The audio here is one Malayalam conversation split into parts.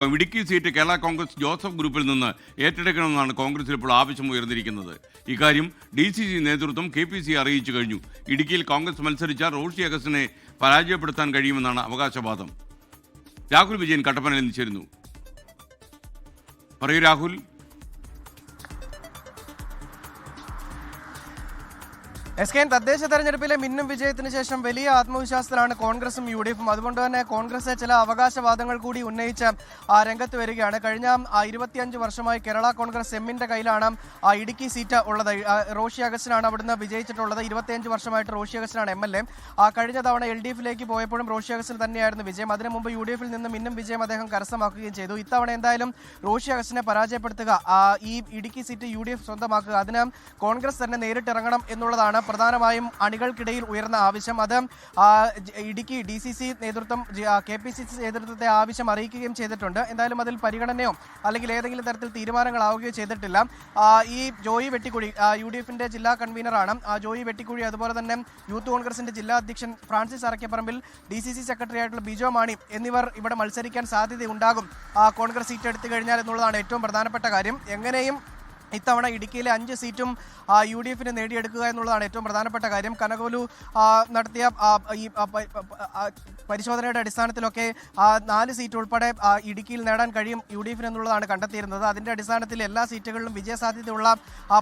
ഇടുക്കി സീറ്റ് കേരള കോൺഗ്രസ് ജോസഫ് ഗ്രൂപ്പിൽ നിന്ന് ഏറ്റെടുക്കണമെന്നാണ് കോൺഗ്രസിൽ ഇപ്പോൾ ആവശ്യം ഉയർന്നിരിക്കുന്നത്. ഇക്കാര്യം DCC നേതൃത്വം KPC അറിയിച്ചു കഴിഞ്ഞു. ഇടുക്കിയിൽ കോൺഗ്രസ് മത്സരിച്ച റോഷി അഗസ്റ്റിനെ പരാജയപ്പെടുത്താൻ കഴിയുമെന്നാണ് അവകാശവാദം. രാഹുൽ വിജയൻ കട്ടപ്പനയിൽ നിന്ന് ചേരുന്നു. പറയൂ രാഹുൽ. SKN തദ്ദേശ തെരഞ്ഞെടുപ്പിലെ മിന്നും വിജയത്തിന് ശേഷം വലിയ ആത്മവിശ്വാസത്തിലാണ് കോൺഗ്രസും UDF-ഉം. അതുകൊണ്ട് തന്നെ കോൺഗ്രസ് ചില അവകാശവാദങ്ങൾ കൂടി ഉന്നയിച്ച് രംഗത്ത് വരികയാണ്. കഴിഞ്ഞ 25 വർഷമായി കേരള കോൺഗ്രസ് എമ്മിന്റെ കയ്യിലാണ് ഇടുക്കി സീറ്റ് ഉള്ളത്. റോഷി അഗസ്റ്റിനാണ് അവിടുന്ന് വിജയിച്ചിട്ടുള്ളത്. 25 വർഷമായിട്ട് റോഷി അഗസ്റ്റിനാണ് MLA. കഴിഞ്ഞ തവണ LDF-ലേക്ക് പോയപ്പോഴും റോഷി അഗസ്റ്റിന് തന്നെയായിരുന്നു വിജയം. അതിനു മുമ്പ് UDF-ൽ നിന്ന് മിന്നും വിജയം അദ്ദേഹം കരസ്ഥമാക്കുകയും ചെയ്തു. ഇത്തവണ എന്തായാലും റോഷി അഗസ്റ്റിനെ പരാജയപ്പെടുത്തുക, ഈ ഇടുക്കി സീറ്റ് UDF സ്വന്തമാക്കുക, അതിന് കോൺഗ്രസ് തന്നെ നേരിട്ടിറങ്ങണം എന്നുള്ളതാണ് പ്രധാനമായും അണികൾക്കിടയിൽ ഉയർന്ന ആവശ്യം. അത് ഇടുക്കി DCC നേതൃത്വം KPCC നേതൃത്വത്തെ ആവശ്യം അറിയിക്കുകയും ചെയ്തിട്ടുണ്ട്. എന്തായാലും അതിൽ പരിഗണനയോ അല്ലെങ്കിൽ ഏതെങ്കിലും തരത്തിൽ തീരുമാനങ്ങളാവുകയോ ചെയ്തിട്ടില്ല. ഈ ജോയി വെട്ടിക്കുഴി UDF-ന്റെ ജില്ലാ കൺവീനറാണ്. ജോയി വെട്ടിക്കുഴി, അതുപോലെ തന്നെ യൂത്ത് കോൺഗ്രസിന്റെ ജില്ലാ അധ്യക്ഷൻ ഫ്രാൻസിസ് അറക്കപ്പറമ്പിൽ, DCC സെക്രട്ടറി ആയിട്ടുള്ള ബിജോ മാണി എന്നിവർ ഇവിടെ മത്സരിക്കാൻ സാധ്യതയുണ്ടാകും കോൺഗ്രസ് സീറ്റ് എടുത്തു കഴിഞ്ഞാൽ എന്നുള്ളതാണ് ഏറ്റവും പ്രധാനപ്പെട്ട കാര്യം. എങ്ങനെയും ഇത്തവണ ഇടുക്കിയിലെ 5 സീറ്റും UDF-ന് നേടിയെടുക്കുക എന്നുള്ളതാണ് ഏറ്റവും പ്രധാനപ്പെട്ട കാര്യം. കനകോലു നടത്തിയ ഈ പരിശോധനയുടെ അടിസ്ഥാനത്തിലൊക്കെ 4 സീറ്റ് ഉൾപ്പെടെ ഇടുക്കിയിൽ നേടാൻ കഴിയും UDF-ന് എന്നുള്ളതാണ് കണ്ടെത്തിയിരുന്നത്. അതിൻ്റെ അടിസ്ഥാനത്തിൽ എല്ലാ സീറ്റുകളിലും വിജയസാധ്യതയുള്ള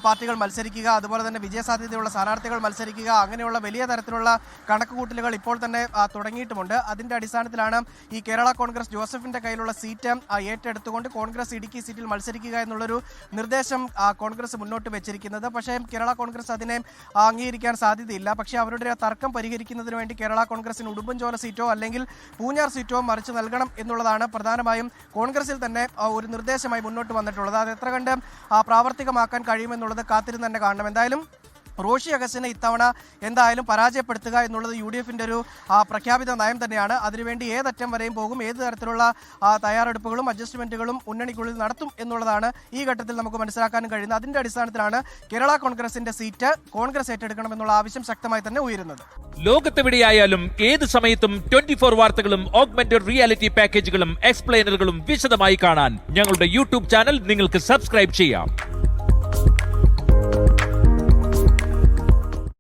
പാർട്ടികൾ മത്സരിക്കുക, അതുപോലെ തന്നെ വിജയസാധ്യതയുള്ള സ്ഥാനാർത്ഥികൾ മത്സരിക്കുക, അങ്ങനെയുള്ള വലിയ തരത്തിലുള്ള കണക്കുകൂട്ടലുകൾ ഇപ്പോൾ തന്നെ തുടങ്ങിയിട്ടുമുണ്ട്. അതിൻ്റെ അടിസ്ഥാനത്തിലാണ് ഈ കേരള കോൺഗ്രസ് ജോസഫിൻ്റെ കയ്യിലുള്ള സീറ്റ് ഏറ്റെടുത്തുകൊണ്ട് കോൺഗ്രസ് ഇടുക്കി സീറ്റിൽ മത്സരിക്കുക എന്നുള്ളൊരു നിർദ്ദേശം കോൺഗ്രസ് മുന്നോട്ട് വെച്ചിരിക്കുന്നത്. പക്ഷേ കേരള കോൺഗ്രസ് അതിനെ അംഗീകരിക്കാൻ സാധ്യതയില്ല. പക്ഷേ അവരുടെ തർക്കം പരിഹരിക്കുന്നതിന് വേണ്ടി കേരള കോൺഗ്രസിന് ഉടുമ്പൻചോല സീറ്റോ അല്ലെങ്കിൽ പൂഞ്ഞാർ സീറ്റോ മറിച്ച് നൽകണം എന്നുള്ളതാണ് പ്രധാനമായും കോൺഗ്രസിൽ തന്നെ ഒരു നിർദ്ദേശമായി മുന്നോട്ട് വന്നിട്ടുള്ളത്. അത് എത്ര കണ്ട് പ്രാവർത്തികമാക്കാൻ കഴിയുമെന്നുള്ളത് കാത്തിരുന്ന് തന്നെ കാണണം. എന്തായാലും റോഷി അഗസ്റ്റിനെ ഇത്തവണ എന്തായാലും പരാജയപ്പെടുത്തുക എന്നുള്ളത് UDF-ന്റെ ഒരു പ്രഖ്യാപിത നയം തന്നെയാണ്. അതിനുവേണ്ടി ഏതറ്റം വരെയും പോകും, ഏത് തരത്തിലുള്ള തയ്യാറെടുപ്പുകളും അഡ്ജസ്റ്റ്മെന്റുകളും മുന്നണിക്കുള്ളിൽ നടത്തും എന്നുള്ളതാണ് ഈ ഘട്ടത്തിൽ നമുക്ക് മനസ്സിലാക്കാനും കഴിയുന്നത്. അതിന്റെ അടിസ്ഥാനത്തിലാണ് കേരള കോൺഗ്രസിന്റെ സീറ്റ് കോൺഗ്രസ് ഏറ്റെടുക്കണമെന്നുള്ള ആവശ്യം ശക്തമായി തന്നെ ഉയരുന്നത്. ലോകത്തെവിടെയായാലും ഏത് സമയത്തും 24 വാർത്തകളും ഓഗ്മെന്റഡ് റിയാലിറ്റി പാക്കേജുകളും എക്സ്പ്ലെയിനറുകളും വിശദമായി കാണാൻ ഞങ്ങളുടെ YouTube ചാനൽ നിങ്ങൾക്ക് സബ്സ്ക്രൈബ് ചെയ്യാം.